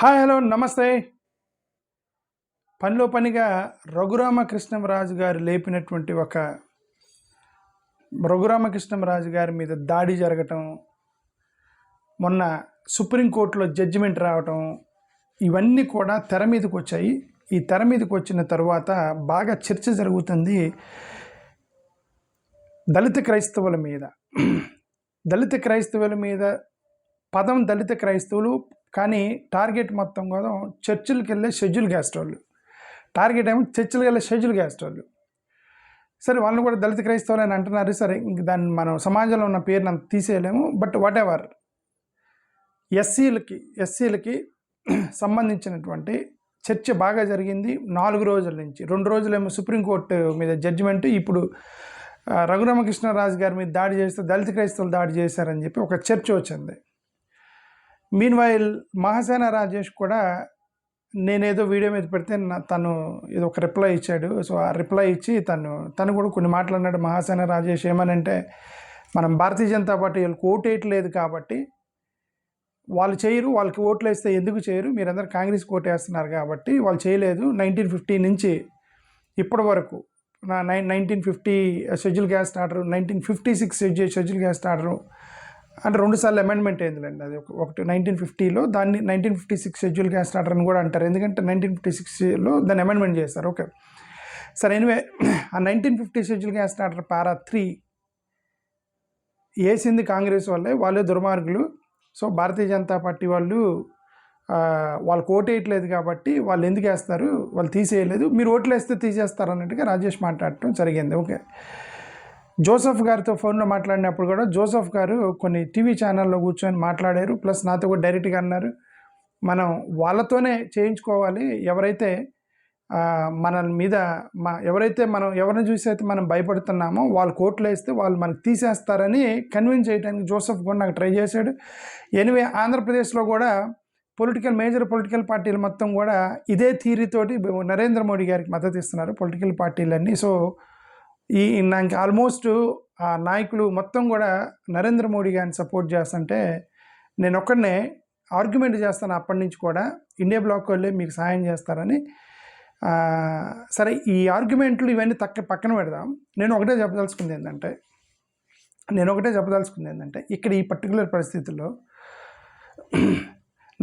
Hi hello నమస్తే. పనిలో పనిగా రఘురామకృష్ణంరాజు గారు లేపినటువంటి రఘురామకృష్ణంరాజు గారి మీద దాడి జరగటం, మొన్న సుప్రీంకోర్టులో జడ్జిమెంట్ రావటం, ఇవన్నీ కూడా తెర మీదకి వచ్చాయి. ఈ తెర మీదకి వచ్చిన తరువాత బాగా చర్చ జరుగుతుంది దళిత క్రైస్తవుల మీద. పదం దళిత క్రైస్తవులు, కానీ టార్గెట్ మొత్తం కూడా చర్చిలకు వెళ్ళే షెడ్యూల్ క్యాస్ట్ వాళ్ళు. టార్గెట్ ఏమో చర్చిలకు వెళ్ళే షెడ్యూల్ క్యాస్ట్ వాళ్ళు. సరే, వాళ్ళని కూడా దళిత క్రైస్తవులు అని అంటున్నారు. సరే, ఇంక దాన్ని మనం సమాజంలో ఉన్న పేరుని అంత తీసేయలేము. బట్ వాట్ ఎవర్, ఎస్సీలకి సంబంధించినటువంటి చర్చ బాగా జరిగింది 4 రోజుల నుంచి. 2 రోజులేమో సుప్రీంకోర్టు మీద జడ్జిమెంట్. ఇప్పుడు రఘురామకృష్ణరాజు గారి మీద దాడి చేస్తే దళిత క్రైస్తవులు దాడి చేశారని చెప్పి ఒక చర్చ వచ్చింది. మీన్వైల్ మహాసేన రాజేష్ కూడా నేనేదో వీడియో మీద పెడితే తను ఏదో ఒక రిప్లై ఇచ్చాడు. సో ఆ రిప్లై ఇచ్చి తను కూడా కొన్ని మాట్లాడినాడు. మహాసేన రాజేష్ ఏమనంటే, మనం భారతీయ జనతా పార్టీ వాళ్ళకి ఓటు వేయట్లేదు కాబట్టి వాళ్ళు చేయరు, వాళ్ళకి ఓట్లు వేస్తే ఎందుకు చేయరు, మీరందరూ కాంగ్రెస్కి ఓటు వేస్తున్నారు కాబట్టి వాళ్ళు చేయలేదు. 1950 నుంచి ఇప్పటి వరకు 1950 schedule caste order, 1956 schedule caste order అంటే 2 సార్లు అమెండ్మెంట్ అయిందిలేండి. అది ఒకటి 1950లో, దాన్ని 1956 షెడ్యూల్ క్యాస్ట్ ఆర్డర్ అని కూడా అంటారు. ఎందుకంటే 1956లో దాన్ని అమెండ్మెంట్ చేస్తారు. ఓకే, సరే. ఎనివే, ఆ 1950 షెడ్యూల్ క్యాస్ట్ ఆర్డర్ పారా 3 వేసింది కాంగ్రెస్ వాళ్ళే దుర్మార్గులు. సో భారతీయ జనతా పార్టీ వాళ్ళకి ఓటు వేయట్లేదు కాబట్టి వాళ్ళు ఎందుకు వేస్తారు, వాళ్ళు తీసేయలేదు, మీరు ఓట్లు వేస్తే తీసేస్తారు అన్నట్టుగా రాజేష్ మాట్లాడటం జరిగింది. ఓకే, జోసెఫ్ గారితో ఫోన్లో మాట్లాడినప్పుడు కూడా జోసెఫ్ గారు కొన్ని టీవీ ఛానల్లో కూర్చొని మాట్లాడారు. ప్లస్ నాతో కూడా డైరెక్ట్గా అన్నారు, మనం వాళ్ళతోనే చేయించుకోవాలి. ఎవరైతే మనం ఎవరిని చూసి అయితే మనం భయపడుతున్నామో వాళ్ళు కోట్లు వేస్తే వాళ్ళు మనకు తీసేస్తారని కన్విన్స్ చేయడానికి జోసెఫ్ కూడా నాకు ట్రై చేశాడు. ఎనివే, ఆంధ్రప్రదేశ్లో కూడా మేజర్ పొలిటికల్ పార్టీలు మొత్తం కూడా ఇదే థీరీతోటి నరేంద్ర మోడీ గారికి మద్దతు ఇస్తున్నారు, పొలిటికల్ పార్టీలన్నీ. సో నాకు ఆల్మోస్ట్ ఆ నాయకులు మొత్తం కూడా నరేంద్ర మోడీ గారిని సపోర్ట్ చేస్తుంటే నేను ఒక్కడనే ఆర్గ్యుమెంట్ చేస్తాను అప్పటి నుంచి కూడా, ఇండియా బ్లాక్ వాళ్ళే మీకు సహాయం చేస్తారని. సరే, ఈ ఆర్గ్యుమెంట్లు ఇవన్నీ పక్కన పెడదాం. నేను ఒకటే చెప్పదలుచుకుంది ఏంటంటే ఇక్కడ ఈ పర్టికులర్ పరిస్థితుల్లో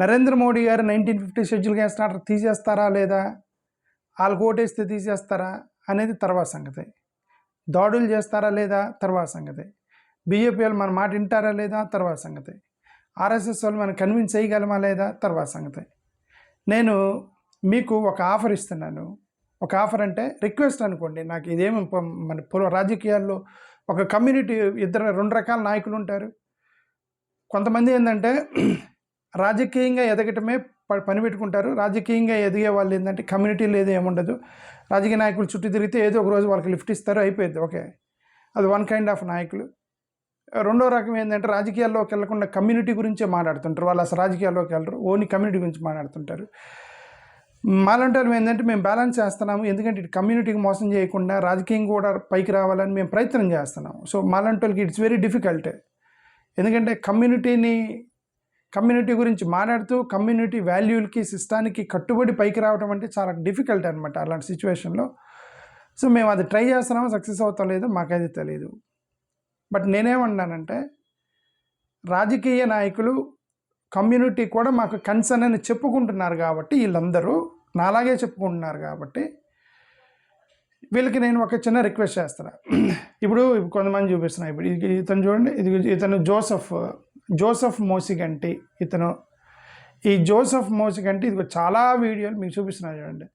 నరేంద్ర మోడీ గారు 1950 షెడ్యూల్ క్యాస్ట్ ఆర్డర్ తీసేస్తారా లేదా, వాళ్ళకి ఓటేస్తే తీసేస్తారా అనేది తర్వాత సంగతి. దాడులు చేస్తారా లేదా తర్వాత సంగతి. బీజేపీ వాళ్ళు మన మాట వింటారా లేదా తర్వాత సంగతి. ఆర్ఎస్ఎస్ వాళ్ళు మనం కన్విన్స్ చేయగలమా లేదా తర్వాత సంగతి. నేను మీకు ఒక ఆఫర్ ఇస్తున్నాను. ఒక ఆఫర్ అంటే రిక్వెస్ట్ అనుకోండి. నాకు ఇదేమి మన రాజకీయాల్లో ఒక కమ్యూనిటీ 2 రకాల నాయకులు ఉంటారు. కొంతమంది ఏంటంటే రాజకీయంగా ఎదగటమే పని పెట్టుకుంటారు. రాజకీయంగా ఎదిగే వాళ్ళు ఏంటంటే కమ్యూనిటీలో ఏముండదు. రాజకీయ నాయకులు చుట్టూ తిరిగితే ఏదో ఒక రోజు వాళ్ళకి లిఫ్ట్ ఇస్తారు, అయిపోయింది. ఓకే, అది వన్ కైండ్ ఆఫ్ నాయకులు. రెండో రకం ఏంటంటే రాజకీయాల్లోకి వెళ్ళకుండా కమ్యూనిటీ గురించే మాట్లాడుతుంటారు. వాళ్ళు అసలు రాజకీయాల్లోకి వెళ్ళరు, ఓన్లీ కమ్యూనిటీ గురించి మాట్లాడుతుంటారు. మాలాంటి వాళ్ళు ఏంటంటే మేము బ్యాలెన్స్ చేస్తున్నాము, ఎందుకంటే ఇటు కమ్యూనిటీకి మోసం చేయకుండా రాజకీయం కూడా పైకి రావాలని మేము ప్రయత్నం చేస్తున్నాము. సో మాలాంటి వాళ్ళకి ఇట్స్ వెరీ డిఫికల్ట్. ఎందుకంటే కమ్యూనిటీ గురించి మాట్లాడుతూ కమ్యూనిటీ వాల్యూలకి సిస్టానికి కట్టుబడి పైకి రావడం అంటే చాలా డిఫికల్ట్ అనమాట అలాంటి సిచ్యువేషన్లో. సో మేము అది ట్రై చేస్తున్నాము, సక్సెస్ అవుతాం లేదో మాకైతే తెలియదు. బట్ నేనేమన్నానంటే, రాజకీయ నాయకులు కమ్యూనిటీ కూడా మాకు కన్సర్న్ అని చెప్పుకుంటున్నారు కాబట్టి, వీళ్ళందరూ నాలాగే చెప్పుకుంటున్నారు కాబట్టి వీళ్ళకి నేను ఒక చిన్న రిక్వెస్ట్ చేస్తున్నా. ఇప్పుడు కొంతమంది చూపిస్తున్నా. ఇప్పుడు ఇతను చూడండి, ఇతను జోసెఫ్ మోసిగంటి. ఈ జోసెఫ్ మోసిగంటి ఇది చాలా వీడియోలు మీకు చూపిస్తున్నాను చూడండి.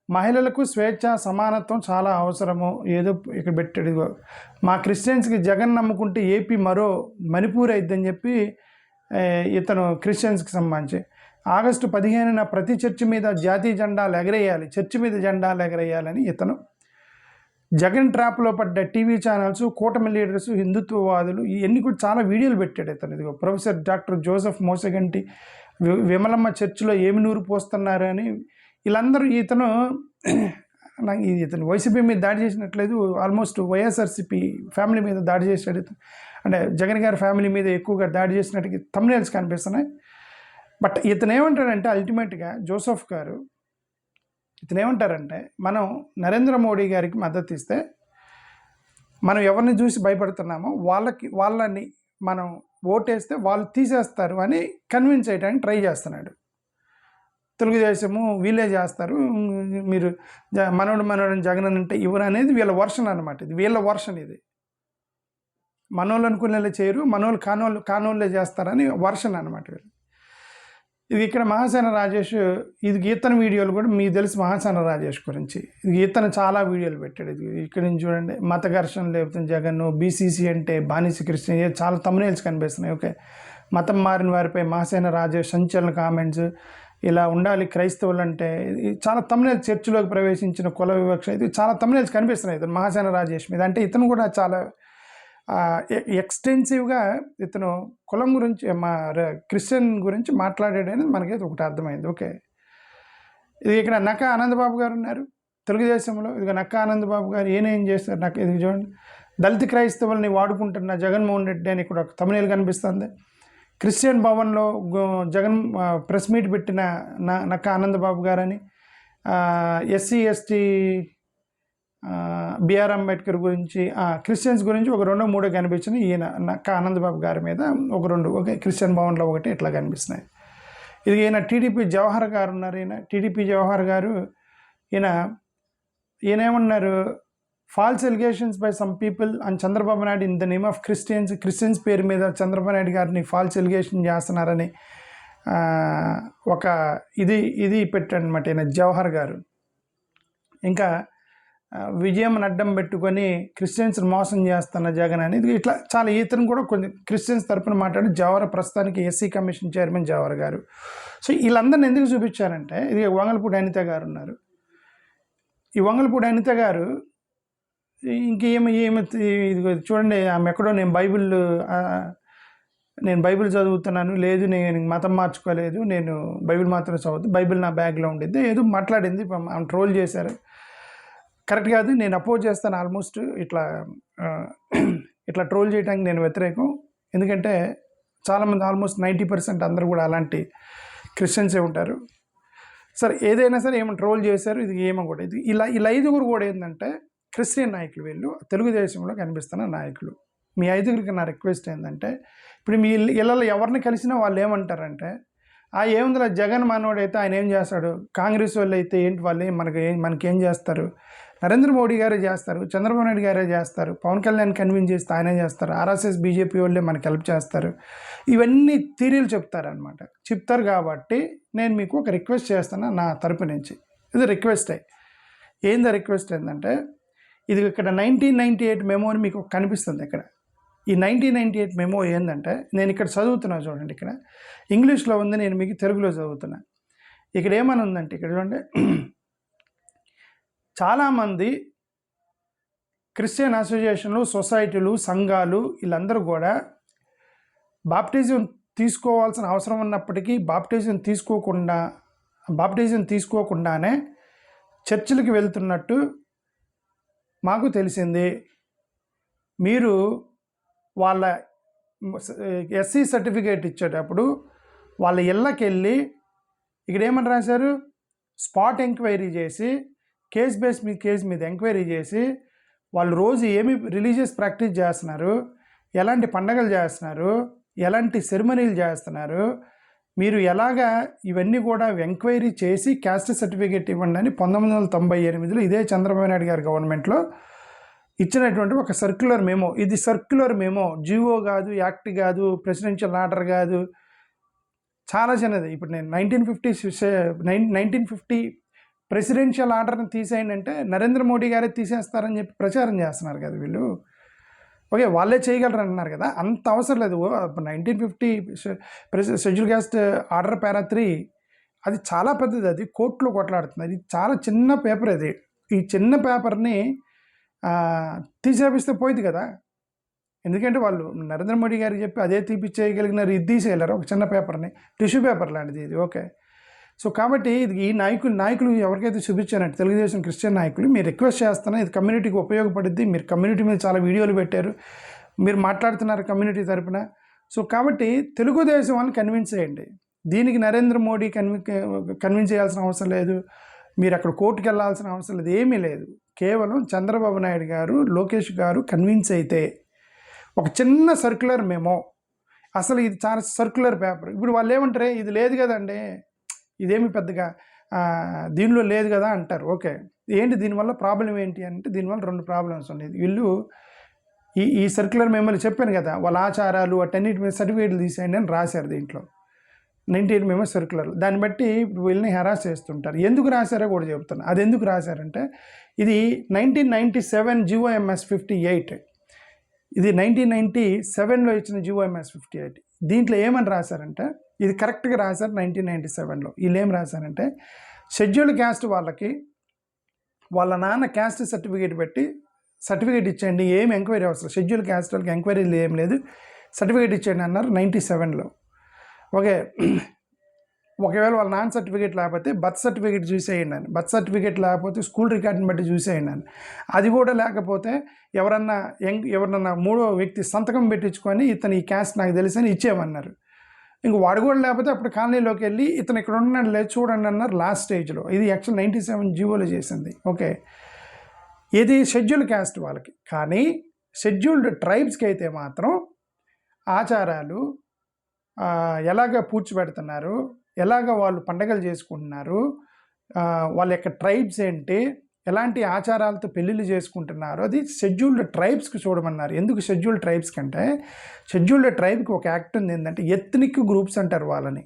మహిళలకు స్వేచ్ఛ సమానత్వం చాలా అవసరము, ఏదో ఇక్కడ పెట్టాడు. ఇదిగో, మా క్రిస్టియన్స్కి జగన్ నమ్ముకుంటే ఏపీ మరో మణిపూర్ అయిద్దని చెప్పి ఇతను క్రిస్టియన్స్కి సంబంధించి ఆగస్టు 15న ప్రతి చర్చి మీద జాతీయ జెండాలు ఎగరేయాలి, చర్చి మీద జెండాలు ఎగరేయాలని ఇతను జగన్ ట్రాప్లో పడ్డ టీవీ ఛానల్స్, కూటమి లీడర్స్, హిందుత్వవాదులు ఇవన్నీ కూడా చాలా వీడియోలు పెట్టాడు ఇతను. ఇదిగో professor doctor Joseph Mosaganti Vimalamma చర్చిలో ఏమి నూరు పోస్తున్నారు అని వీళ్ళందరూ ఇతను వైసీపీ మీద దాడి చేసినట్లేదు, ఆల్మోస్ట్ వైఎస్ఆర్సీపీ ఫ్యామిలీ మీద దాడి చేశాడు. అంటే జగన్ గారి ఫ్యామిలీ మీద ఎక్కువగా దాడి చేసినట్టుగా థంబ్నెయిల్స్ కనిపిస్తున్నాయి. బట్ ఇతను ఏమంటాడంటే అల్టిమేట్గా జోసెఫ్ గారు ఇతను ఏమంటారంటే మనం నరేంద్ర మోడీ గారికి మద్దతు ఇస్తే మనం ఎవరిని చూసి భయపడుతున్నామో వాళ్ళని మనం ఓటేస్తే వాళ్ళు తీసేస్తారు అని కన్విన్స్ చేయడానికి ట్రై చేస్తున్నాడు. తెలుగుదేశము వీళ్ళే చేస్తారు, మీరు మనోడు జగన్ అంటే ఇవ్వరు అనేది వీళ్ళ వర్షన్ అనమాట. ఇది వీళ్ళ వర్షన్. ఇది మనోళ్ళు అనుకునేలా చేయరు, మనోళ్ళు కానోళ్ళే చేస్తారని వర్షన్ అనమాట వీళ్ళు. ఇది ఇక్కడ మహాసేన రాజేష్, ఇది గీతన వీడియోలు కూడా మీకు తెలుసు మహాసేన రాజేష్ గురించి. ఇది గీతన చాలా వీడియోలు పెట్టాడు. ఇది ఇక్కడ నుంచి చూడండి, మత ఘర్షణ లేపుతుంది జగన్, బీసీసీ అంటే బానిస క్రిస్టియన్, చాలా తమ్మునేల్స్ కనిపిస్తున్నాయి. ఓకే, మతం మారిన వారిపై మహాసేన రాజేష్ సంచలన కామెంట్స్, ఇలా ఉండాలి క్రైస్తవులు అంటే, చాలా తమ్మునేల్స్, చర్చిలోకి ప్రవేశించిన కుల వివక్ష, ఇది చాలా తమ్మునేల్స్ కనిపిస్తున్నాయి ఇతను మహాసేన రాజేష్ మీద. అంటే ఇతను కూడా చాలా ఎక్స్టెన్సివ్గా ఇతను కులం గురించి, మా క్రిస్టియన్ గురించి మాట్లాడాడని మనకైతే ఒకటి అర్థమైంది. ఓకే, ఇది ఇక్కడ నక్కా ఆనందబాబు గారు ఉన్నారు తెలుగుదేశంలో. ఇది నక్కా ఆనందబాబు గారు ఏం చేస్తారు, నాకు ఇది చూడండి, దళిత క్రైస్తవుల్ని వాడుకుంటున్న జగన్మోహన్ రెడ్డి అని ఇక్కడ ఒక తమిళ కనిపిస్తుంది. క్రిస్టియన్ భవన్లో జగన్ ప్రెస్ మీట్ పెట్టిన నక్కా ఆనందబాబు గారని, ఎస్సీ ఎస్టీ బిఆర్ అంబేద్కర్ గురించి, క్రిస్టియన్స్ గురించి ఒక 2-3 కనిపించినాయి. ఈయన నక్కా ఆనందబాబు గారి మీద ఒక 2, ఓకే, క్రిస్టియన్ భవన్లో ఒకటి ఇట్లా కనిపిస్తున్నాయి. ఇది ఈయన టీడీపీ జవహర్ గారు ఉన్నారు. టీడీపీ జవహర్ గారు ఈయన ఏమన్నారు, false allegations by some people and Chandrababu Naidu in the name of Christians పేరు మీద చంద్రబాబు నాయుడు గారిని ఫాల్స్ ఎలిగేషన్ చేస్తున్నారని ఒక ఇది పెట్టాడనమాట ఈయన జవహర్ గారు. ఇంకా విజయం అడ్డం పెట్టుకొని క్రిస్టియన్స్ మోసం చేస్తున్న జగన్ అనేది ఇట్లా చాలా, ఇతను కూడా కొన్ని క్రిస్టియన్స్ తరపున మాట్లాడి జవహర్, ప్రస్తుతానికి ఎస్సీ కమిషన్ చైర్మన్ జవహర్ గారు. సో వీళ్ళందరిని ఎందుకు చూపించారంటే, ఇది వంగలపూడి అనిత గారు ఉన్నారు. ఈ వంగలపూడి అనిత గారు ఇంకేమి ఇది చూడండి, ఆమె ఎక్కడో నేను బైబిల్ చదువుతున్నాను, లేదు నేను మతం మార్చుకోలేదు, నేను బైబిల్ మాత్రం చదువుతాను, బైబిల్ నా బ్యాగ్లో ఉండిద్ది, ఏదో మాట్లాడింది. ఆమె ట్రోల్ చేశారు, కరెక్ట్ కాదు, నేను అపోజ్ చేస్తాను. ఆల్మోస్ట్ ఇట్లా ట్రోల్ చేయడానికి నేను వ్యతిరేకం. ఎందుకంటే చాలామంది, ఆల్మోస్ట్ 90% అందరూ కూడా అలాంటి క్రిస్టియన్సే ఉంటారు. సరే, ఏదైనా సరే ఏమైనా ట్రోల్ చేశారు, ఇది ఏమో కూడా ఇది ఇలా 5గురు కూడా ఏంటంటే క్రిస్టియన్ నాయకులు, వీళ్ళు తెలుగుదేశంలో కనిపిస్తున్న నాయకులు. మీ 5గురికి నా రిక్వెస్ట్ ఏంటంటే, ఇప్పుడు మీ ఇళ్ళలో ఎవరిని కలిసినా వాళ్ళు ఏమంటారంటే, ఏముందిలా జగన్ మనోడైతే ఆయన ఏం చేస్తాడు, కాంగ్రెస్ వాళ్ళు అయితే ఏంటి, వాళ్ళు మనకేం చేస్తారు, నరేంద్ర మోడీ గారే చేస్తారు, చంద్రబాబు నాయుడు గారే చేస్తారు, పవన్ కళ్యాణ్ కన్విన్స్ చేస్తే ఆయనే చేస్తారు, ఆర్ఎస్ఎస్ బీజేపీ వాళ్ళే మనకి హెల్ప్ చేస్తారు, ఇవన్నీ థియరీలు చెప్తారు. కాబట్టి నేను మీకు ఒక రిక్వెస్ట్ చేస్తాను నా తరపు నుంచి. ఇది రిక్వెస్టే. ఏందా రిక్వెస్ట్ ఏంటంటే, ఇది ఇక్కడ 1998 మెమో అని మీకు కనిపిస్తుంది. ఇక్కడ ఈ 1998 మెమో ఏంటంటే, నేను ఇక్కడ చదువుతున్నా చూడండి, ఇక్కడ ఇంగ్లీష్లో ఉంది, నేను మీకు తెలుగులో చదువుతున్నా. ఇక్కడ ఏమని ఉందంటే, ఇక్కడ చూడండి, చాలామంది క్రిస్టియన్ అసోసియేషన్లు, సొసైటీలు, సంఘాలు వీళ్ళందరూ కూడా బాప్టిజం తీసుకోవాల్సిన అవసరం ఉన్నప్పటికీ బాప్టిజం తీసుకోకుండానే చర్చిలకు వెళ్తున్నట్టు మాకు తెలిసింది. మీరు వాళ్ళ ఎస్సీ సర్టిఫికేట్ ఇచ్చేటప్పుడు వాళ్ళ ఇళ్ళకి వెళ్ళి ఇక్కడ ఏమని రాశారు, స్పాట్ ఎంక్వైరీ చేసి, కేసు మీద ఎంక్వైరీ చేసి, వాళ్ళు రోజు ఏమి రిలీజియస్ ప్రాక్టీస్ చేస్తున్నారు, ఎలాంటి పండగలు చేస్తున్నారు, ఎలాంటి సెరమనీలు చేస్తున్నారు, మీరు ఎలాగా ఇవన్నీ కూడా ఎంక్వైరీ చేసి క్యాస్ట్ సర్టిఫికేట్ ఇవ్వండి అని 1998లో ఇదే చంద్రబాబు నాయుడు గారి గవర్నమెంట్లో ఇచ్చినటువంటి ఒక సర్క్యులర్ మెమో. ఇది సర్క్యులర్ మెమో, జివో కాదు, యాక్ట్ కాదు, ప్రెసిడెన్షియల్ ఆర్డర్ కాదు, చాలా చిన్నది. ఇప్పుడు నేను 1950 ప్రెసిడెన్షియల్ ఆర్డర్ని తీసేయండి అంటే నరేంద్ర మోడీ గారే తీసేస్తారని చెప్పి ప్రచారం చేస్తున్నారు కదా వీళ్ళు. ఓకే, వాళ్ళే చేయగలరు అంటున్నారు కదా, అంత అవసరం లేదు. 1950 షెడ్యూల్ క్యాస్ట్ ఆర్డర్ పారా 3 అది చాలా పెద్దది, అది కోర్టులో కొట్లాడుతుంది. అది చాలా చిన్న పేపర్. అది ఈ చిన్న పేపర్ని తీసేపిస్తే పోయింది కదా. ఎందుకంటే వాళ్ళు నరేంద్ర మోడీ గారికి చెప్పి అదే తీపిచ్చేయగలిగినారు, ఇది తీసేయలేరు ఒక చిన్న పేపర్ని, టిష్యూ పేపర్ లాంటిది ఇది. ఓకే, సో కాబట్టి ఇది ఈ నాయకులు ఎవరికైతే చూపించారంటే తెలుగుదేశం క్రిస్టియన్ నాయకులు, మీరు రిక్వెస్ట్ చేస్తున్నా, ఇది కమ్యూనిటీకి ఉపయోగపడుద్ది. మీరు కమ్యూనిటీ మీద చాలా వీడియోలు పెట్టారు, మీరు మాట్లాడుతున్నారు కమ్యూనిటీ తరపున. సో కాబట్టి తెలుగుదేశం వాళ్ళని కన్విన్స్ చేయండి. దీనికి నరేంద్ర మోడీ కన్విన్స్ చేయాల్సిన అవసరం లేదు, మీరు అక్కడ కోర్టుకు వెళ్ళాల్సిన అవసరం లేదు, ఏమీ లేదు. కేవలం చంద్రబాబు నాయుడు గారు, లోకేష్ గారు కన్విన్స్ అయితే ఒక చిన్న సర్క్యులర్ మెమో, అసలు ఇది చాలా సర్క్యులర్ పేపర్. ఇప్పుడు వాళ్ళు ఏమంటారే, ఇది లేదు కదండి, ఇదేమి పెద్దగా దీనిలో లేదు కదా అంటారు. ఓకే, ఏంటి దీనివల్ల ప్రాబ్లం ఏంటి అంటే, దీనివల్ల 2 ప్రాబ్లమ్స్ ఉన్నాయి. వీళ్ళు ఈ సర్క్యులర్ మెమోలు చెప్పాను కదా, వాళ్ళ ఆచారాలు అటన్నిటి మీద సర్టిఫికేట్లు తీసేయండి అని రాశారు దీంట్లో 98 మెమో సర్క్యులర్. దాన్ని బట్టి వీళ్ళని హెరాస్ చేస్తుంటారు. ఎందుకు రాశారో కూడా చెబుతాను. అది ఎందుకు రాశారంటే, ఇది 1997 GOMS 58, ఇది 1997లో ఇచ్చిన GOMS 58. దీంట్లో ఏమని రాశారంటే, ఇది కరెక్ట్గా రాశారు 1997లో. వీళ్ళు ఏం రాశారంటే, షెడ్యూల్డ్ క్యాస్ట్ వాళ్ళకి వాళ్ళ నాన్న క్యాస్ట్ సర్టిఫికేట్ పెట్టి సర్టిఫికేట్ ఇచ్చేయండి, ఏం ఎంక్వైరీ అవసరం, షెడ్యూల్ క్యాస్ట్ వాళ్ళకి ఎంక్వైరీలు ఏం లేదు, సర్టిఫికేట్ ఇచ్చేయండి అన్నారు 97లో. ఓకే, ఒకవేళ వాళ్ళ నాన్ సర్టిఫికేట్ లేకపోతే బర్త్ సర్టిఫికేట్ చూసేయండి అని, బర్త్ సర్టిఫికేట్ లేకపోతే స్కూల్ రికార్డుని బట్టి చూసేయండి అని, అది కూడా లేకపోతే ఎవరన్నా 3వ వ్యక్తి సంతకం పెట్టించుకొని ఇతను ఈ క్యాస్ట్ నాకు తెలిసి అని ఇచ్చేయమన్నారు. ఇంక వాడు కూడా లేకపోతే అప్పుడు కాలనీలోకి వెళ్ళి ఇతను ఇక్కడ ఉన్నాడు లేదు చూడండి అన్నారు లాస్ట్ స్టేజ్లో. ఇది యాక్చువల్ 97 జీవోలో చేసింది. ఓకే, ఇది షెడ్యూల్డ్ క్యాస్ట్ వాళ్ళకి. కానీ షెడ్యూల్డ్ ట్రైబ్స్కి అయితే మాత్రం ఆచారాలు ఎలాగ పూడ్చిపెడుతున్నారు, ఎలాగ వాళ్ళు పండగలు చేసుకుంటున్నారు, వాళ్ళ యొక్క ట్రైబ్స్ ఏంటి, ఎలాంటి ఆచారాలతో పెళ్ళిళ్ళు చేసుకుంటున్నారు, అది షెడ్యూల్డ్ ట్రైబ్స్కి చూడమన్నారు. ఎందుకు షెడ్యూల్డ్ ట్రైబ్స్ కంటే, షెడ్యూల్డ్ ట్రైబ్కి ఒక యాక్ట్ ఉంది ఏంటంటే ఎత్నిక్ గ్రూప్స్ అంటారు వాళ్ళని.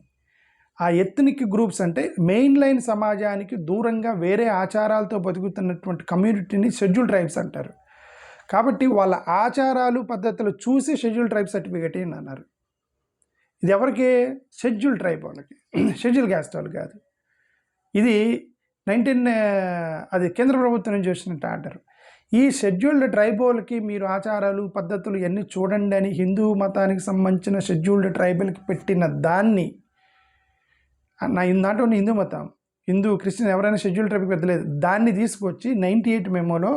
ఆ ఎత్నిక్ గ్రూప్స్ అంటే మెయిన్ లైన్ సమాజానికి దూరంగా వేరే ఆచారాలతో బతుకుతున్నటువంటి కమ్యూనిటీని షెడ్యూల్డ్ ట్రైబ్స్ అంటారు. కాబట్టి వాళ్ళ ఆచారాలు పద్ధతులు చూసి షెడ్యూల్డ్ ట్రైబ్ సర్టిఫికేట్ అని అన్నారు. ఇది ఎవరికి? షెడ్యూల్డ్ ట్రైబ్ వాళ్ళకి, షెడ్యూల్ క్యాస్ట్ వాళ్ళు కాదు. ఇది అది కేంద్ర ప్రభుత్వం నుంచి వచ్చినట్టు ఆర్డర్. ఈ షెడ్యూల్డ్ ట్రైబ్ వాళ్ళకి మీరు ఆచారాలు పద్ధతులు ఇవన్నీ చూడండి అని హిందూ మతానికి సంబంధించిన షెడ్యూల్డ్ ట్రైబల్కి పెట్టిన దాన్ని, దాంట్లో హిందూ మతం, హిందూ క్రిస్టియన్ ఎవరైనా షెడ్యూల్డ్ ట్రైబ్కి పెద్దలేదు, దాన్ని తీసుకొచ్చి 98 మెమోలో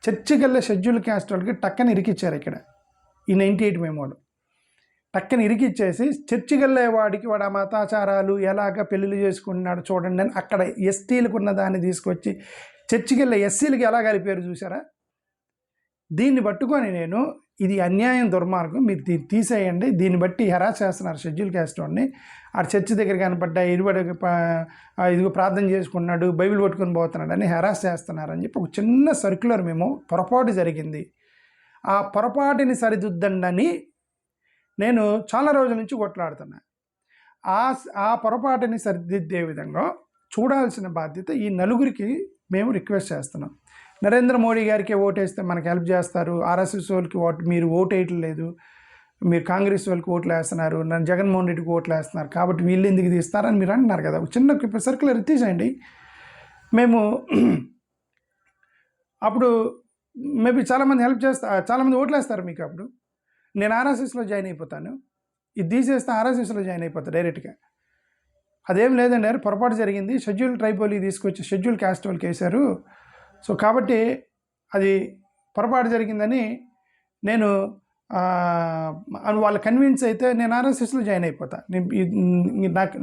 చర్చికల్లా షెడ్యూల్డ్ క్యాస్ట్ వాళ్ళకి టక్కని ఇరికిచ్చారు. ఇక్కడ ఈ 98 మెమోలో టక్కని ఇరికిచ్చేసి చర్చికెళ్ళే వాడికి వాడు ఆ మతాచారాలు ఎలాగ పెళ్ళిళ్ళు చేసుకుంటున్నాడు చూడండి అని అక్కడ ఎస్టీలకు ఉన్న దాన్ని తీసుకొచ్చి చర్చికెళ్ళే ఎస్సీలకి ఎలా కలిపారు చూసారా. దీన్ని పట్టుకొని నేను, ఇది అన్యాయం, దుర్మార్గం, మీరు దీన్ని తీసేయండి, దీన్ని బట్టి హెరాస్ చేస్తున్నారు షెడ్యూల్ క్యాస్ట్ వాడిని. ఆ చర్చి దగ్గర కనపడ్డా ఇదిగో ప్రార్థన చేసుకున్నాడు, బైబిల్ పట్టుకొని పోతున్నాడు అని హెరాస్ చేస్తున్నారని చెప్పి ఒక చిన్న సర్క్యులర్ మేము పొరపాటు జరిగింది, ఆ పొరపాటుని సరిదిద్దండి నేను చాలా రోజుల నుంచి కొట్లాడుతున్నా. ఆ పొరపాటుని సరిదిద్దే విధంగా చూడాల్సిన బాధ్యత ఈ నలుగురికి మేము రిక్వెస్ట్ చేస్తున్నాం. నరేంద్ర మోడీ గారికి ఓటేస్తే మనకు హెల్ప్ చేస్తారు, ఆర్ఎస్ఎస్ వాళ్ళకి మీరు ఓటు వేయటం లేదు, మీరు కాంగ్రెస్ వాళ్ళకి ఓట్లు వేస్తున్నారు, నన్ను జగన్మోహన్ రెడ్డికి ఓట్లు వేస్తున్నారు కాబట్టి వీళ్ళు ఎందుకు తీస్తారని మీరు అంటున్నారు కదా. చిన్న సర్క్యులర్ తీసేయండి. మేము అప్పుడు మేబీ చాలామంది హెల్ప్ చాలామంది ఓట్లు వేస్తారు మీకు. అప్పుడు నేను ఆర్ఎస్ఎస్లో జాయిన్ అయిపోతాను, ఇది తీసేస్తే ఆర్ఎస్ఎస్లో జాయిన్ అయిపోతాను డైరెక్ట్గా. అదేం లేదండి, పొరపాటు జరిగింది, షెడ్యూల్ ట్రైబ్ వాళ్ళకి తీసుకొచ్చి షెడ్యూల్ క్యాస్ట్ వాళ్ళకి వేశారు, సో కాబట్టి అది పొరపాటు జరిగిందని నేను వాళ్ళు కన్విన్స్ అయితే నేను ఆర్ఎస్ఎస్లో జాయిన్ అయిపోతా.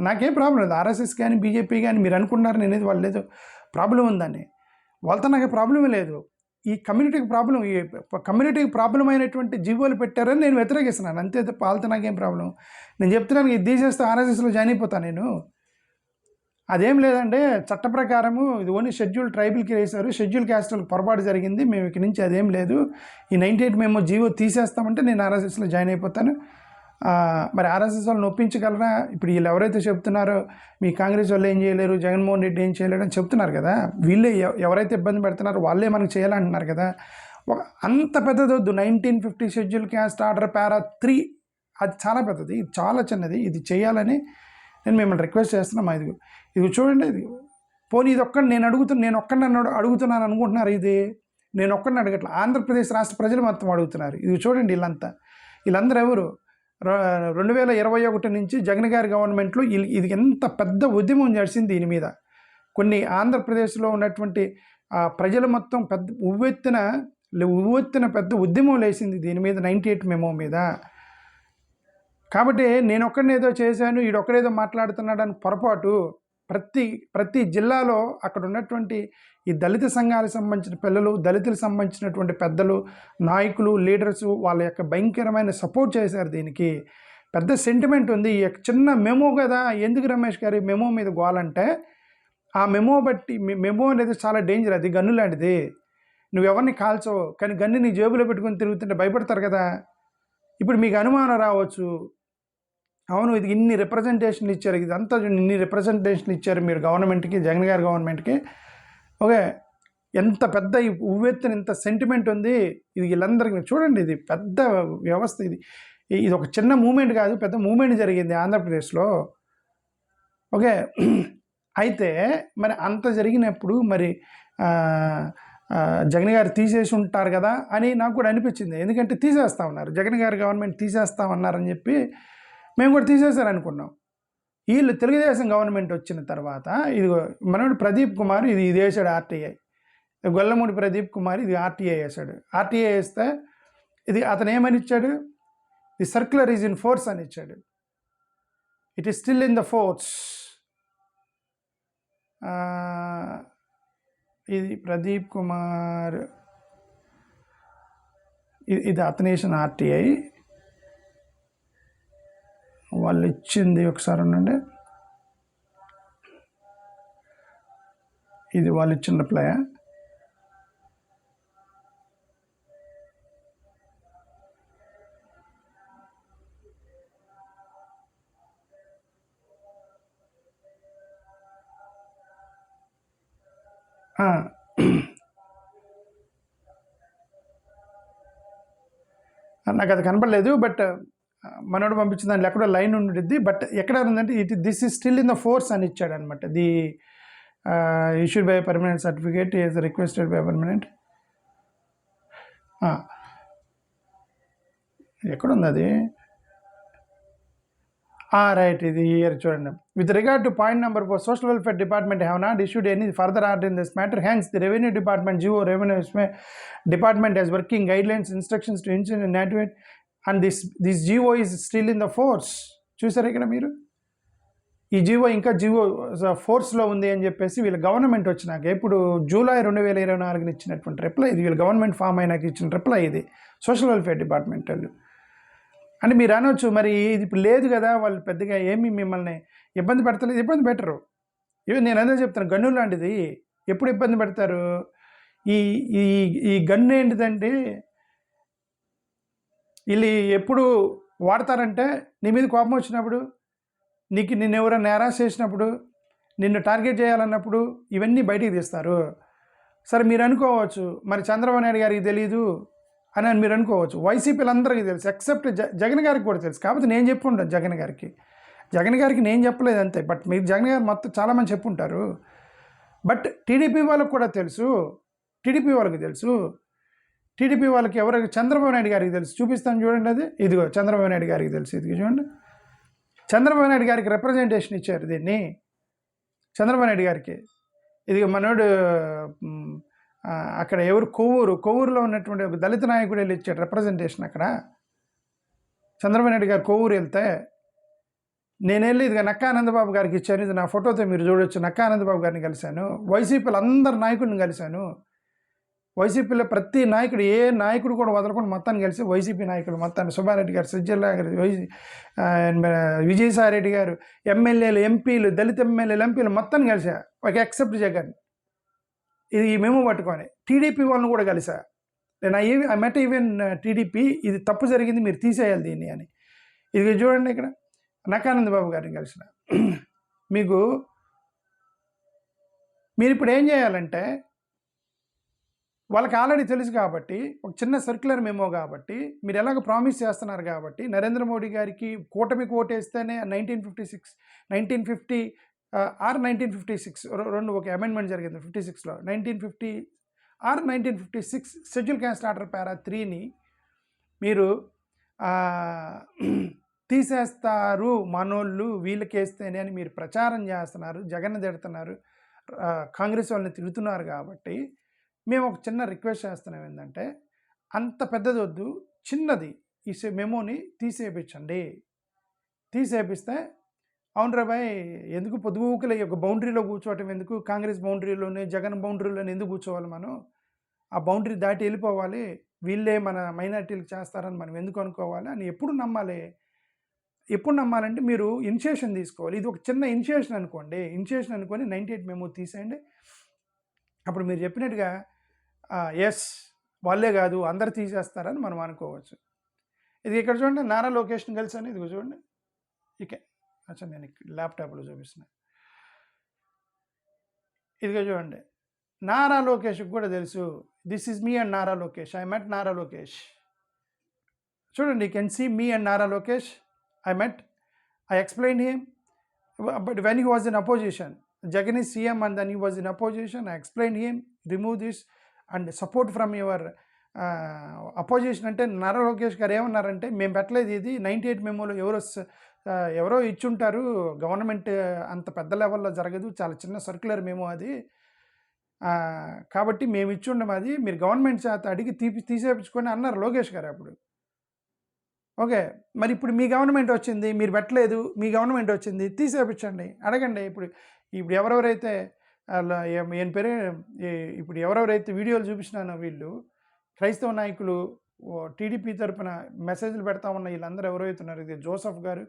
నాకేం ప్రాబ్లం లేదు, ఆర్ఎస్ఎస్ కానీ బీజేపీ కానీ మీరు అనుకుంటున్నారు నేనేది వాళ్ళు లేదు ప్రాబ్లం ఉందని, వాళ్ళతో నాకు ప్రాబ్లమే లేదు. ఈ కమ్యూనిటీకి ప్రాబ్లం, ఈ కమ్యూనిటీకి ప్రాబ్లం అయినటువంటి జీవోలు పెట్టారని నేను వ్యతిరేకిస్తున్నాను, అంతే తప్ప వాళ్ళతో నాకేం ప్రాబ్లం. నేను చెప్తున్నాను, ఇది తీసేస్తే ఆర్ఎస్ఎస్లో జాయిన్ అయిపోతాను నేను. అదేం లేదంటే చట్ట ప్రకారము ఇది ఓన్లీ షెడ్యూల్ ట్రైబల్కి వేశారు, షెడ్యూల్ క్యాస్ట్లకు పొరపాటు జరిగింది, మేము ఇక్కడి నుంచి అదేం లేదు, ఈ 98 మేము జీవో తీసేస్తామంటే నేను ఆర్ఎస్ఎస్లో జాయిన్ అయిపోతాను. మరి ఆర్ఎస్ఎస్ వాళ్ళని ఒప్పించగలరా? ఇప్పుడు వీళ్ళు ఎవరైతే చెప్తున్నారో మీ కాంగ్రెస్ వాళ్ళు ఏం చేయలేరు, జగన్మోహన్ రెడ్డి ఏం చేయలేరు అని చెప్తున్నారు కదా, వీళ్ళే ఎవరైతే ఇబ్బంది పెడుతున్నారో వాళ్ళే మనకు చేయాలంటున్నారు కదా. అంత పెద్దదొద్దు, 1950 షెడ్యూల్ క్యాస్ట్ ఆర్డర్ పారా 3 అది చాలా పెద్దది, ఇది చాలా చిన్నది, ఇది చేయాలని నేను మిమ్మల్ని రిక్వెస్ట్ చేస్తున్నాం. ఇది చూడండి, ఇది పోనీ ఇది ఒక్కడిని నేను ఒక్కడిని అడుగుతున్నాను అనుకుంటున్నారు, ఇది నేను ఒక్కడిని అడగట్లా, ఆంధ్రప్రదేశ్ రాష్ట్ర ప్రజలు మొత్తం అడుగుతున్నారు. ఇది చూడండి, వీళ్ళందరూ ఎవరు? 2021 నుంచి జగన్ గారి గవర్నమెంట్లో ఇది ఎంత పెద్ద ఉద్యమం చేసింది దీని మీద. కొన్ని ఆంధ్రప్రదేశ్లో ఉన్నటువంటి ప్రజలు మొత్తం పెద్ద ఉవ్వెత్తిన పెద్ద ఉద్యమం లేసింది దీని మీద, 98 మెమో మీద. కాబట్టి నేను ఒక్కడిని ఏదో చేశాను, ఈడొక్కడేదో మాట్లాడుతున్నాడని పొరపాటు. ప్రతి జిల్లాలో అక్కడ ఉన్నటువంటి ఈ దళిత సంఘాలకు సంబంధించిన పిల్లలు, దళితులకు సంబంధించినటువంటి పెద్దలు, నాయకులు, లీడర్సు వాళ్ళ యొక్క భయంకరమైన సపోర్ట్ చేశారు. దీనికి పెద్ద సెంటిమెంట్ ఉంది. ఈ చిన్న మెమో కదా, ఎందుకు రమేష్ గారి మెమో మీద గోలంటే, ఆ మెమో అనేది చాలా డేంజర్. అది గన్ను లాంటిది. నువ్వెవరిని కాల్చవు, కానీ గన్ను నీ జేబులో పెట్టుకుని తిరుగుతుంటే భయపడతారు కదా. ఇప్పుడు మీకు అనుమానం రావచ్చు, అవును ఇది ఇన్ని రిప్రజెంటేషన్లు ఇచ్చారు, ఇదంతా ఇన్ని రిప్రజెంటేషన్లు ఇచ్చారు మీరు గవర్నమెంట్కి, జగన్ గారి గవర్నమెంట్కి. ఓకే, ఎంత పెద్ద ఉవ్వెత్తున ఇంత సెంటిమెంట్ ఉంది. ఇది వీళ్ళందరికీ చూడండి, ఇది పెద్ద వ్యవస్థ. ఇది ఒక చిన్న మూమెంట్ కాదు, పెద్ద మూమెంట్ జరిగింది ఆంధ్రప్రదేశ్లో. ఓకే, అయితే మరి అంత జరిగినప్పుడు మరి జగన్ గారు తీసేసి ఉంటారు కదా అని నాకు కూడా అనిపించింది. ఎందుకంటే తీసేస్తా ఉన్నారు, జగన్ గారి గవర్నమెంట్ తీసేస్తామన్నారని చెప్పి మేము కూడా తీసేశారనుకున్నాం. వీళ్ళు తెలుగుదేశం గవర్నమెంట్ వచ్చిన తర్వాత ఇదిగో మనోడు ప్రదీప్ కుమార్ ఇది వేసాడు ఆర్టీఐ, గొల్లమూడి ప్రదీప్ కుమార్ ఇది ఆర్టీఐ వేసాడు. ఆర్టీఐ వేస్తే ఇది అతను ఏమని ఇచ్చాడు, the circular is in force అని ఇచ్చాడు. It is still in the force. ఇది ప్రదీప్ కుమార్, ఇది అతను వేసిన ఆర్టీఐ. వాళ్ళు ఇచ్చింది ఒకసారి ఉండండి, ఇది వాళ్ళు ఇచ్చిన రిప్లై. నాకు అది కనపడలేదు, బట్ మనోడు పంపించిన దాంట్లో ఎక్కడో లైన్ ఉండిద్ది. బట్ ఎక్కడ ఉందంటే this is still in the force అని ఇచ్చాడు అనమాట. The issued by permanent certificate is requested by permanent. ఎక్కడుంది అది? రైట్, ఇది ఇయర్ చూడండి. With regard to point number 4, social welfare department have not issued any further order in this matter. Hence the revenue department GO revenue department has working guidelines instructions to inactivate and this GO is still in the force. చూసారా ఇక్కడ మీరు, ఈ జియో ఇంకా జియో ఫోర్స్లో ఉంది అని చెప్పేసి వీళ్ళ government వచ్చినాక ఇప్పుడు జూలై 2024 ఇచ్చినటువంటి రిప్లై ఇది. వీళ్ళ గవర్నమెంట్ ఫామ్ అయినాక ఇచ్చిన రిప్లై ఇది సోషల్ వెల్ఫేర్ డిపార్ట్మెంట్ వాళ్ళు. అంటే మీరు అనవచ్చు, మరి ఇది ఇప్పుడు లేదు కదా, వాళ్ళు పెద్దగా ఏమి మిమ్మల్ని ఇబ్బంది పెడతలేదు. ఇబ్బంది పెట్టరు. ఇవి నేను అదే చెప్తాను, గన్ను లాంటిది. ఎప్పుడు ఇబ్బంది పెడతారు? ఈ ఈ ఈ గన్ను ఏంటిదంటే వీళ్ళు ఎప్పుడు వాడతారంటే, నీ మీద కోపం వచ్చినప్పుడు, నిన్ను ఎవరైనా నేరాస్ చేసినప్పుడు, నిన్ను టార్గెట్ చేయాలన్నప్పుడు ఇవన్నీ బయటికి తీస్తారు. సరే మీరు అనుకోవచ్చు, మరి చంద్రబాబు నాయుడు గారికి తెలీదు అని మీరు అనుకోవచ్చు. వైసీపీలందరికీ తెలుసు, ఎక్సెప్ట్ జగన్ గారికి కూడా తెలుసు. కాబట్టి నేను చెప్పుంటాను జగన్ గారికి నేను చెప్పలేదు అంతే. బట్ మీరు జగన్ గారు మొత్తం చాలామంది చెప్పుంటారు. బట్ టీడీపీ వాళ్ళకి కూడా తెలుసు, టీడీపీ వాళ్ళకి తెలుసు. టీడీపీ వాళ్ళకి ఎవరికి? చంద్రబాబు నాయుడు గారికి తెలుసు. చూపిస్తాను చూడండి, అది ఇదిగో చంద్రబాబు నాయుడు గారికి తెలుసు. ఇదిగో చూడండి, చంద్రబాబు నాయుడు గారికి రిప్రజెంటేషన్ ఇచ్చారు దీన్ని. చంద్రబాబు నాయుడు గారికి ఇదిగో మనోడు అక్కడ ఎవరు కొవ్వూరులో ఉన్నటువంటి ఒక దళిత నాయకుడు వెళ్ళి ఇచ్చాడు రిప్రజెంటేషన్. అక్కడ చంద్రబాబు నాయుడు గారు కొవ్వూరు వెళ్తే నేను వెళ్ళి ఇదిగా నక్కా ఆనందబాబు గారికి ఇచ్చాను. ఇది నా ఫోటోతో మీరు చూడొచ్చు. నక్కా ఆనందబాబు గారిని కలిశాను. వైసీపీలో అందరు నాయకుడిని కలిశాను. వైసీపీలో ప్రతి నాయకుడు, ఏ నాయకుడు కూడా వదలకుండా మొత్తాన్ని కలిసి వైసీపీ నాయకులు మొత్తాన్ని, సుబ్బారెడ్డి గారు, సజ్జల గారు, విజయసాయి రెడ్డి గారు, ఎమ్మెల్యేలు, ఎంపీలు, దళిత ఎమ్మెల్యేలు, ఎంపీలు మొత్తాన్ని కలిసా, ఒక ఎక్సెప్ట్ జగన్. ఇది మేము పట్టుకొని టీడీపీ వాళ్ళని కూడా కలిసా. నేను ఐ మెట్ ఈవెన్ టీడీపీ, ఇది తప్పు జరిగింది, మీరు తీసేయాలి దీన్ని అని. ఇది చూడండి, ఇక్కడ నక్కానంద బాబు గారిని కలిసిన. మీరు ఇప్పుడు ఏం చేయాలంటే, వాళ్ళకి ఆల్రెడీ తెలుసు కాబట్టి, ఒక చిన్న సర్క్యులర్ మెమో కాబట్టి, మీరు ఎలాగ ప్రామిస్ చేస్తున్నారు కాబట్టి, నరేంద్ర మోడీ గారికి కూటమి ఓటేస్తేనే 1950 ఆర్ 1956 రెండు ఒక అమెండ్మెంట్ జరిగింది 56లో. 1950 ఆర్ 1956 షెడ్యూల్ క్యాస్ట్ ఆర్డర్ పారా 3ని మీరు తీసేస్తారు మనోళ్ళు వీళ్ళకేస్తేనే అని మీరు ప్రచారం చేస్తున్నారు, జగన్ తిడుతున్నారు, కాంగ్రెస్ వాళ్ళని తిడుతున్నారు. కాబట్టి మేము ఒక చిన్న రిక్వెస్ట్ చేస్తున్నాం, ఏంటంటే అంత పెద్దది వద్దు, చిన్నది ఈ మెమోని తీసేపించండి. తీసేపిస్తే అవును రాబాయ్ ఎందుకు పొద్దుగూకలే ఒక బౌండరీలో కూర్చోవటం ఎందుకు, కాంగ్రెస్ బౌండరీలోనే జగన్ బౌండరీలోనే ఎందుకు కూర్చోవాలి మనం, ఆ బౌండరీ దాటి వెళ్ళిపోవాలి, వీళ్ళే మన మైనార్టీలకు చేస్తారని మనం ఎందుకు అనుకోవాలి అని ఎప్పుడు నమ్మాలి. ఎప్పుడు నమ్మాలంటే మీరు ఇనిషియేషన్ తీసుకోవాలి. ఇది ఒక చిన్న ఇనిషియేషన్ అనుకోండి, ఇనిషియేషన్ అనుకొని 98 మెమో తీసేయండి. అప్పుడు మీరు చెప్పినట్టుగా ఎస్ వాళ్ళే కాదు అందరు తీసేస్తారని మనం అనుకోవచ్చు. ఇది ఇక్కడ చూడండి, నారా లొకేషన్ కలిసి అని ఇది చూడండి, ఇక అచ్చా నేను ల్యాప్టాప్లో చూపిస్తున్నా. ఇదిగో చూడండి, నారా లోకేష్కి కూడా తెలుసు, this is me and Nara Lokesh, I met Nara Lokesh. చూడండి, you can see me and Nara Lokesh, I met, I explained him, but when he was in opposition, Jagan is CM and then he was in opposition, I explained him, remove this and support from your opposition. అంటే నారా లోకేష్ గారు ఏమన్నారంటే, మేము పెట్టలేదు ఇది 98 మెమోలో ఎవరో ఇచ్చుంటారు, government అంత పెద్ద లెవెల్లో జరగదు, చాలా చిన్న సర్క్యులర్ మెమో అది, కాబట్టి మేము ఇచ్చుండం, అది మీరు గవర్నమెంట్ చేత అడిగి తీసేపించుకొని అన్నారు లోకేష్ గారు అప్పుడు. ఓకే, మరి ఇప్పుడు మీ గవర్నమెంట్ వచ్చింది, మీరు పెట్టలేదు, మీ గవర్నమెంట్ వచ్చింది, తీసేపించండి, అడగండి. ఇప్పుడు ఎవరెవరైతే ఏం పేరే ఇప్పుడు ఎవరెవరైతే వీడియోలు చూపించినానో వీళ్ళు క్రైస్తవ నాయకులు టీడీపీ తరపున మెసేజ్లు పెడతా ఉన్న వీళ్ళందరూ ఎవరైతున్నారు, ఇది జోసఫ్ గారు,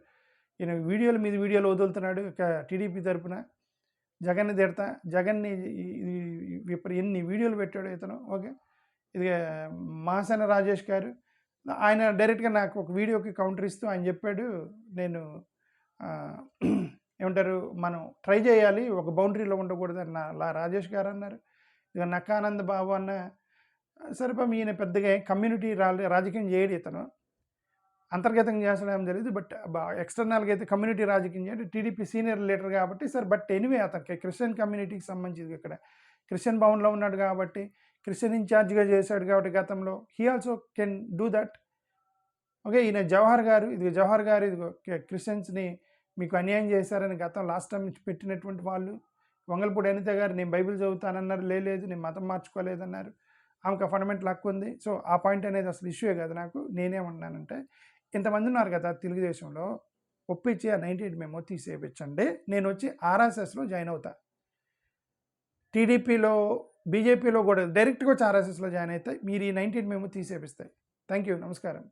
ఈయన వీడియోల మీద వీడియోలు వదులుతున్నాడు టీడీపీ తరపున, జగన్ని తిడతా, జగన్ని ఇప్పుడు ఎన్ని వీడియోలు పెట్టాడు ఇతను. ఓకే, ఇది మహాసేన రాజేష్ గారు, ఆయన డైరెక్ట్గా నాకు ఒక వీడియోకి కౌంటర్ ఇస్తూ ఆయన చెప్పాడు, నేను ఏమంటారు మనం ట్రై చేయాలి, ఒక బౌండరీలో ఉండకూడదని రాజేష్ గారు అన్నారు. ఇక నక్కానంద్ బాబు అన్న, సరిపా ఈయన పెద్దగా కమ్యూనిటీ రాజకీయం చేయడు, ఇతను అంతర్గతంగా చేస్తాడేమో తెలియదు, బట్ ఎక్స్టర్నల్గా అయితే కమ్యూనిటీ రాజకీయం చేయడు, టీడీపీ సీనియర్ లీడర్ కాబట్టి సార్. బట్ ఎనీవే అతనికి క్రిస్టియన్ కమ్యూనిటీకి సంబంధించి ఇక్కడ క్రిస్టియన్ భవన్లో ఉన్నాడు కాబట్టి, క్రిస్టియన్ ఇన్ఛార్జ్గా చేశాడు కాబట్టి గతంలో, he also can do that. Okay, ఈయన జవహర్ గారు, ఇది జవహర్ గారు, ఇది క్రిస్టియన్స్ని మీకు అన్యాయం చేశారని గతం లాస్ట్ టైం పెట్టినటువంటి వాళ్ళు. వంగల్పూడి అనిత గారు, నేను బైబిల్ చదువుతానన్నారు, లేదు నేను మతం మార్చుకోలేదన్నారు, ఆమెకు ఫండమెంటల్ హక్కు ఉంది. సో ఆ పాయింట్ అనేది అసలు ఇష్యూ కాదు నాకు. నేనేమన్నానంటే, ఇంతమంది ఉన్నారు కదా తెలుగుదేశంలో, ఒప్పించి ఆ 98 మెమో తీసేపించండి, నేను వచ్చి ఆర్ఎస్ఎస్లో జాయిన్ అవుతా, టీడీపీలో బీజేపీలో కూడా డైరెక్ట్గా వచ్చి ఆర్ఎస్ఎస్లో జాయిన్ అయితే మీరు ఈ 98 మెమో తీసేపిస్తాయి. థ్యాంక్ యూ, నమస్కారం.